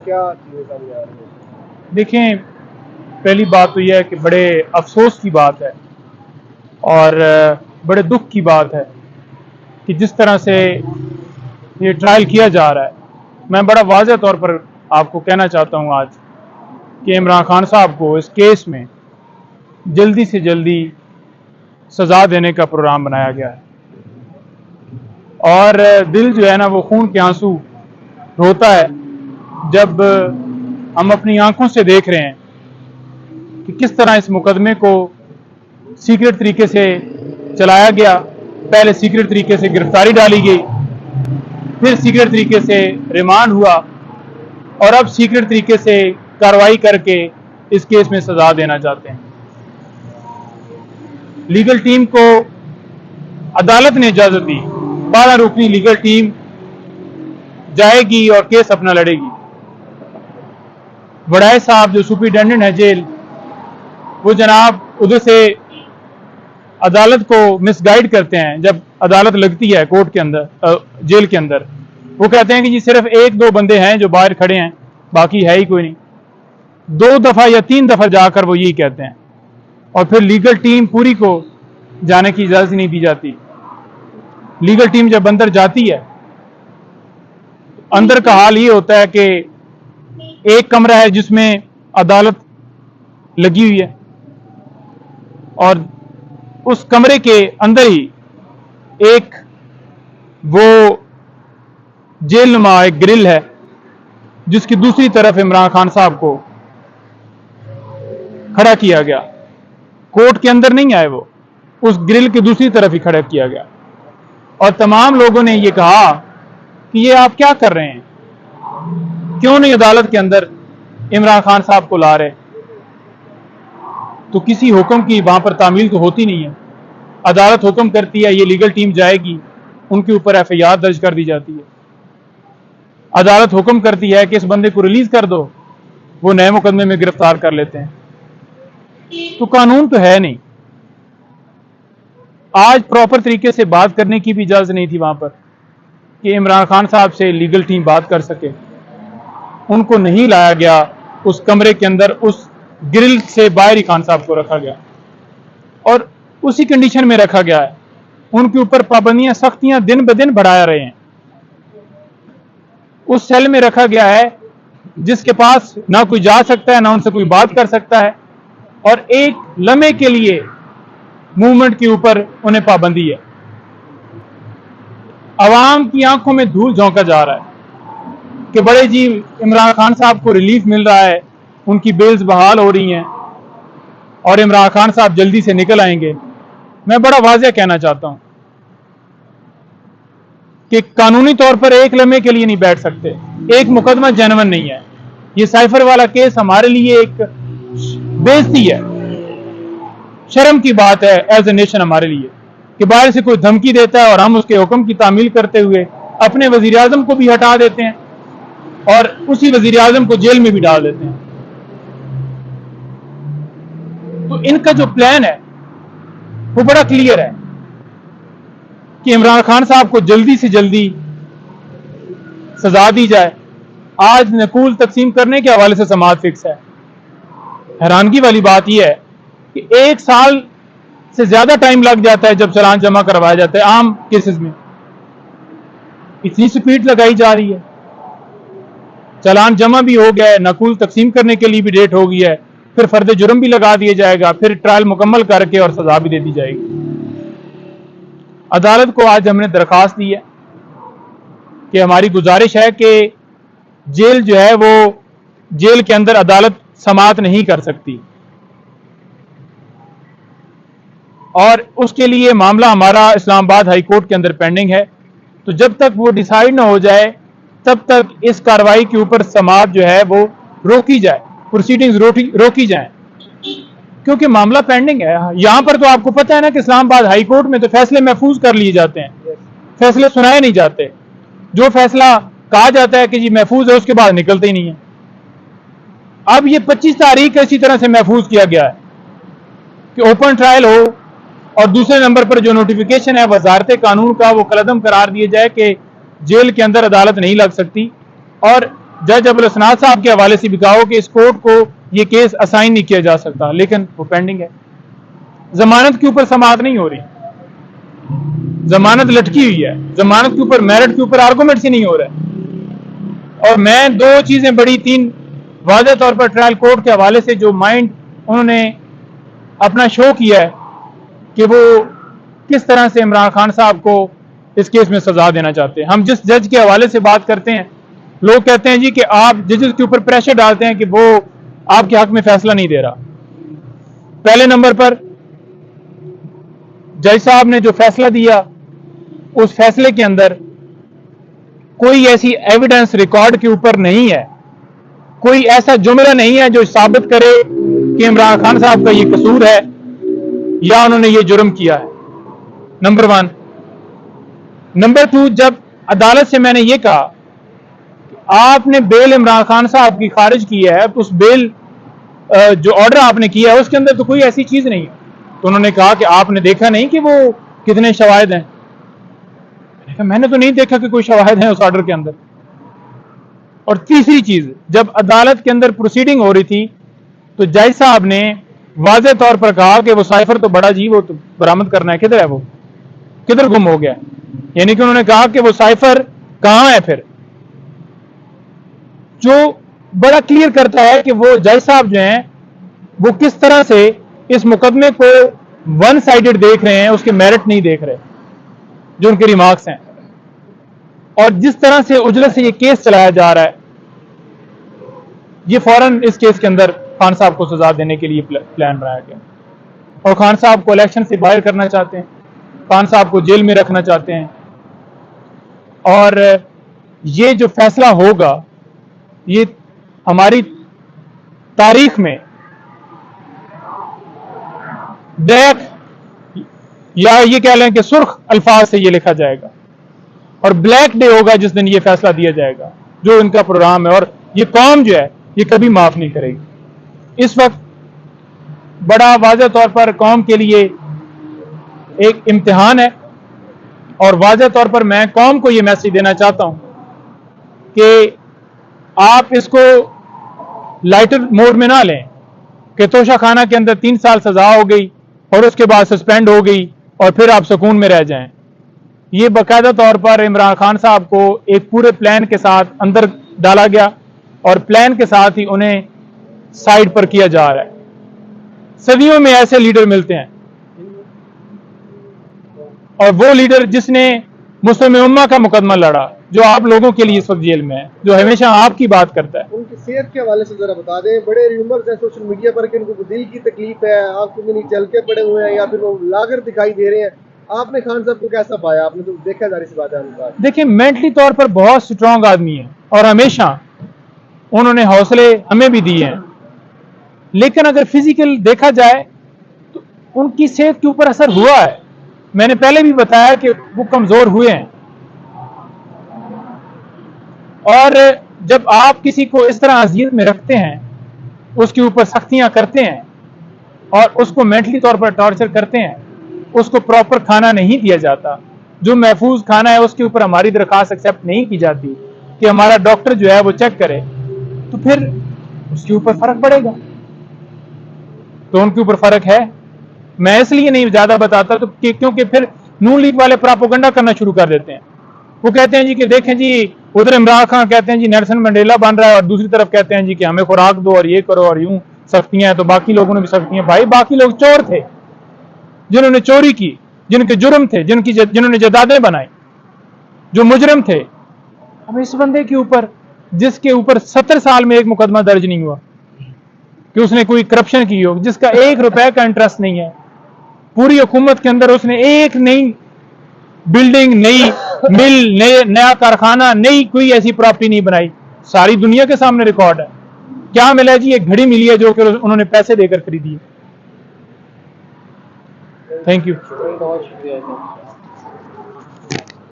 क्या चीजें सामने आ रही हैं? देखें, पहली बात तो यह है कि बड़े अफसोस की बात है और बड़े दुख की बात है कि जिस तरह से ये ट्रायल किया जा रहा है। मैं बड़ा वाज़ेह तौर पर आपको कहना चाहता हूँ आज कि इमरान खान साहब को इस केस में जल्दी से जल्दी सज़ा देने का प्रोग्राम बनाया गया है और दिल जो है ना वो खून के आंसू रोता है जब हम अपनी आंखों से देख रहे हैं कि किस तरह इस मुकदमे को सीक्रेट तरीके से चलाया गया। पहले सीक्रेट तरीके से गिरफ्तारी डाली गई, फिर सीक्रेट तरीके से रिमांड हुआ और अब सीक्रेट तरीके से कार्रवाई करके इस केस में सजा देना चाहते हैं। लीगल टीम को अदालत ने इजाजत दी, 12 रुकनी लीगल टीम जाएगी और केस अपना लड़ेगी। वड़ाई साहब जो सुपरिटेंडेंट है जेल, वो जनाब उधर से अदालत को मिसगाइड करते हैं। जब अदालत लगती है कोर्ट के अंदर, जेल के अंदर, वो कहते हैं कि जी सिर्फ 1-2 बंदे हैं जो बाहर खड़े हैं, बाकी है ही कोई नहीं। 2 दफा या 3 दफा जाकर वो यही कहते हैं और फिर लीगल टीम पूरी को जाने की इजाजत नहीं दी जाती। लीगल टीम जब अंदर जाती है, अंदर का हाल ये होता है कि एक कमरा है जिसमें अदालत लगी हुई है और उस कमरे के अंदर ही एक वो जेल नुमा एक ग्रिल है जिसकी दूसरी तरफ इमरान खान साहब को खड़ा किया गया। कोर्ट के अंदर नहीं आए, वो उस ग्रिल की दूसरी तरफ ही खड़ा किया गया और तमाम लोगों ने ये कहा कि ये आप क्या कर रहे हैं, क्यों नहीं अदालत के अंदर इमरान खान साहब को ला रहे। तो किसी हुक्म की वहां पर तामील तो होती नहीं है। अदालत हुक्म करती है, ये लीगल टीम जाएगी, उनके ऊपर एफआईआर दर्ज कर दी जाती है। अदालत हुक्म करती है कि इस बंदे को रिलीज कर दो, वो नए मुकदमे में गिरफ्तार कर लेते हैं। तो कानून तो है नहीं। आज प्रॉपर तरीके से बात करने की भी इजाजत नहीं थी वहां पर कि इमरान खान साहब से लीगल टीम बात कर सके। उनको नहीं लाया गया उस कमरे के अंदर, उस ग्रिल से बाहर ही खान साहब को रखा गया और उसी कंडीशन में रखा गया है। उनके ऊपर पाबंदियां, सख्तियां दिन ब दिन बढ़ा रहे हैं। उस सेल में रखा गया है जिसके पास ना कोई जा सकता है, ना उनसे कोई बात कर सकता है और एक लम्हे के लिए मूवमेंट के ऊपर उन्हें पाबंदी है। आवाम की आंखों में धूल झोंका जा रहा है कि बड़े जी इमरान खान साहब को रिलीफ मिल रहा है, उनकी बेल्स बहाल हो रही हैं और इमरान खान साहब जल्दी से निकल आएंगे। मैं बड़ा वाज़ेह कहना चाहता हूं कि कानूनी तौर पर एक लम्हे के लिए नहीं बैठ सकते। एक मुकदमा जेन्युइन नहीं है। ये साइफर वाला केस हमारे लिए एक बेइज्जती है, शर्म की बात है एज ए नेशन हमारे लिए कि बाहर से कोई धमकी देता है और हम उसके हुक्म की तामील करते हुए अपने वजीर आजम को भी हटा देते हैं और उसी वजीर आजम को जेल में भी डाल देते हैं। तो इनका जो प्लान है वो बड़ा क्लियर है कि इमरान खान साहब को जल्दी से जल्दी सजा दी जाए। आज नकूल तकसीम करने के हवाले से समाज फिक्स है। हैरानगी वाली बात यह है कि 1 साल से ज्यादा टाइम लग जाता है जब चालान जमा करवाया जाता है। आम केसेस में इतनी स्पीड लगाई जा रही है, चालान जमा भी हो गया है, नकूल तकसीम करने के लिए भी डेट हो गई है, फिर फर्द जुर्म भी लगा दिया जाएगा, फिर ट्रायल मुकम्मल करके और सजा भी दे दी जाएगी। अदालत को आज हमने दरखास्त दी है कि हमारी गुजारिश है कि जेल जो है वो जेल के अंदर अदालत समाअत नहीं कर सकती और उसके लिए मामला हमारा इस्लामाबाद हाई कोर्ट के अंदर पेंडिंग है। तो जब तक वो डिसाइड ना हो जाए तब तक इस कार्रवाई के ऊपर समाअत जो है वो रोकी जाए, प्रोसीडिंग्स रोकी जाए, क्योंकि मामला पेंडिंग है। यहां पर तो आपको पता है ना कि इस्लामाबाद हाई कोर्ट में तो फैसले महफूज कर लिए जाते हैं, फैसले सुनाए नहीं जाते। जो फैसला कहा जाता है कि जी महफूज है, उसके बाद निकलते ही नहीं है। अब ये 25 तारीख इसी तरह से महफूज किया गया है कि ओपन ट्रायल हो और दूसरे नंबर पर जो नोटिफिकेशन है वजारत कानून का वो कलदम करार दिए जाए कि जेल के अंदर अदालत नहीं लग सकती और जज अबुल हसनात साहब के हवाले से भी कहा हो कि इस कोर्ट को ये केस असाइन नहीं किया जा सकता, लेकिन वो पेंडिंग है। जमानत के ऊपर समाअत नहीं हो रही, जमानत लटकी हुई है, जमानत के ऊपर मेरिट के ऊपर आर्गूमेंट ही नहीं हो रहा है। और मैं दो चीजें बड़ी, तीन वाज़ेह तौर पर ट्रायल कोर्ट के हवाले से जो माइंड उन्होंने अपना शो किया है कि वो किस तरह से इमरान खान साहब को इस केस में सजा देना चाहते हैं। हम जिस जज के हवाले से बात करते हैं, लोग कहते हैं जी कि आप जजेस के ऊपर प्रेशर डालते हैं कि वो आपके हक में फैसला नहीं दे रहा। पहले नंबर पर जज साहब ने जो फैसला दिया, उस फैसले के अंदर कोई ऐसी एविडेंस रिकॉर्ड के ऊपर नहीं है, कोई ऐसा जुमला नहीं है जो साबित करे कि इमरान खान साहब का ये कसूर है या उन्होंने ये जुर्म किया है। Number one. नंबर टू, जब अदालत से मैंने ये कहा आपने बेल इमरान खान साहब की खारिज की है, तो उस बेल जो ऑर्डर आपने किया है उसके अंदर तो कोई ऐसी चीज नहीं है। तो उन्होंने कहा कि आपने देखा नहीं कि वो कितने शवाहिद हैं। मैंने तो नहीं देखा कि कोई शवाहिद हैं उस ऑर्डर के अंदर। और तीसरी चीज, जब अदालत के अंदर प्रोसीडिंग हो रही थी तो जज साहब ने वाज़ेह तौर पर कहा कि वो साइफर तो बड़ा जी, वो तो बरामद करना है, किधर है वो, किधर गुम हो गया। यानी कि उन्होंने कहा कि वो साइफर कहां है। फिर जो बड़ा क्लियर करता है कि वो जज साहब जो हैं वो किस तरह से इस मुकदमे को वन साइडेड देख रहे हैं, उसके मेरिट नहीं देख रहे जो उनके रिमार्क्स हैं। और जिस तरह से उजलत से ये केस चलाया जा रहा है, ये फौरन इस केस के अंदर खान साहब को सजा देने के लिए प्लान बनाया गया। और खान साहब को इलेक्शन से बाहर करना चाहते हैं, खान साहब को जेल में रखना चाहते हैं। और ये जो फैसला होगा ये हमारी तारीख में ब्लैक, या ये कह लें कि सुर्ख अल्फाज से ये लिखा जाएगा, और ब्लैक डे होगा जिस दिन ये फैसला दिया जाएगा जो इनका प्रोग्राम है। और ये कौम जो है ये कभी माफ नहीं करेगी। इस वक्त बड़ा वाज़ेह तौर पर कौम के लिए एक इम्तिहान है, और वाज़ेह तौर पर मैं कौम को ये मैसेज देना चाहता हूं कि आप इसको लाइटर मोड में ना लें कि तोशा खाना के अंदर 3 साल सजा हो गई और उसके बाद सस्पेंड हो गई और फिर आप सुकून में रह जाएं। ये बाकायदा तौर पर इमरान खान साहब को एक पूरे प्लान के साथ अंदर डाला गया और प्लान के साथ ही उन्हें साइड पर किया जा रहा है। सदियों में ऐसे लीडर मिलते हैं, और वो लीडर जिसने मुस्लिम उम्मा का मुकदमा लड़ा, जो आप लोगों के लिए इस वक्त जेल में है, जो हमेशा आपकी बात करता है। उनकी सेहत के हवाले से जरा बता दें। बड़े रूमर्स हैं सोशल मीडिया पर कि उनको दिल की तकलीफ है, आंखों में नहीं चल के पड़े हुए हैं, या फिर वो लागर दिखाई दे रहे हैं। आपने खान साहब को कैसा पाया? आपने तो देखा जा रही बात है। देखिए, मेंटली तौर पर बहुत स्ट्रांग आदमी है और हमेशा उन्होंने हौसले हमें भी दिए हैं, लेकिन अगर फिजिकल देखा जाए तो उनकी सेहत के ऊपर असर हुआ है। मैंने पहले भी बताया कि वो कमजोर हुए हैं, और जब आप किसी को इस तरह अजियत में रखते हैं, उसके ऊपर सख्तियां करते हैं और उसको मेंटली तौर पर टॉर्चर करते हैं, उसको प्रॉपर खाना नहीं दिया जाता, जो महफूज खाना है उसके ऊपर हमारी दरखास्त एक्सेप्ट नहीं की जाती कि हमारा डॉक्टर जो है वो चेक करे, तो फिर उसके ऊपर फर्क पड़ेगा। तो उनके ऊपर फर्क है। मैं इसलिए नहीं ज्यादा बताता तो क्योंकि फिर नून लीग वाले प्रोपेगेंडा करना शुरू कर देते हैं। वो कहते हैं जी कि देखें जी, उधर इमरान खान कहते हैं जी नेल्सन मंडेला बन रहा है, और दूसरी तरफ कहते हैं जी कि हमें खुराक दो और ये करो और यूं सख्तियां हैं, तो बाकी लोगों ने भी सख्तियां। भाई, बाकी लोग चोर थे जिन्होंने चोरी की, जिनके जुर्म थे, जिन्होंने जदादें बनाई, जो मुजरिम थे। अब इस बंदे के ऊपर, जिसके ऊपर 70 साल में एक मुकदमा दर्ज नहीं हुआ कि उसने कोई करप्शन की हो, जिसका 1 रुपए का इंटरेस्ट नहीं है, पूरी हुकूमत के अंदर उसने एक नई बिल्डिंग, नई मिल, नया कारखाना, नई कोई ऐसी प्रॉपर्टी नहीं बनाई। सारी दुनिया के सामने रिकॉर्ड है। क्या मिला जी? एक घड़ी मिली है जो कि उन्होंने पैसे देकर खरीदी है। Thank you.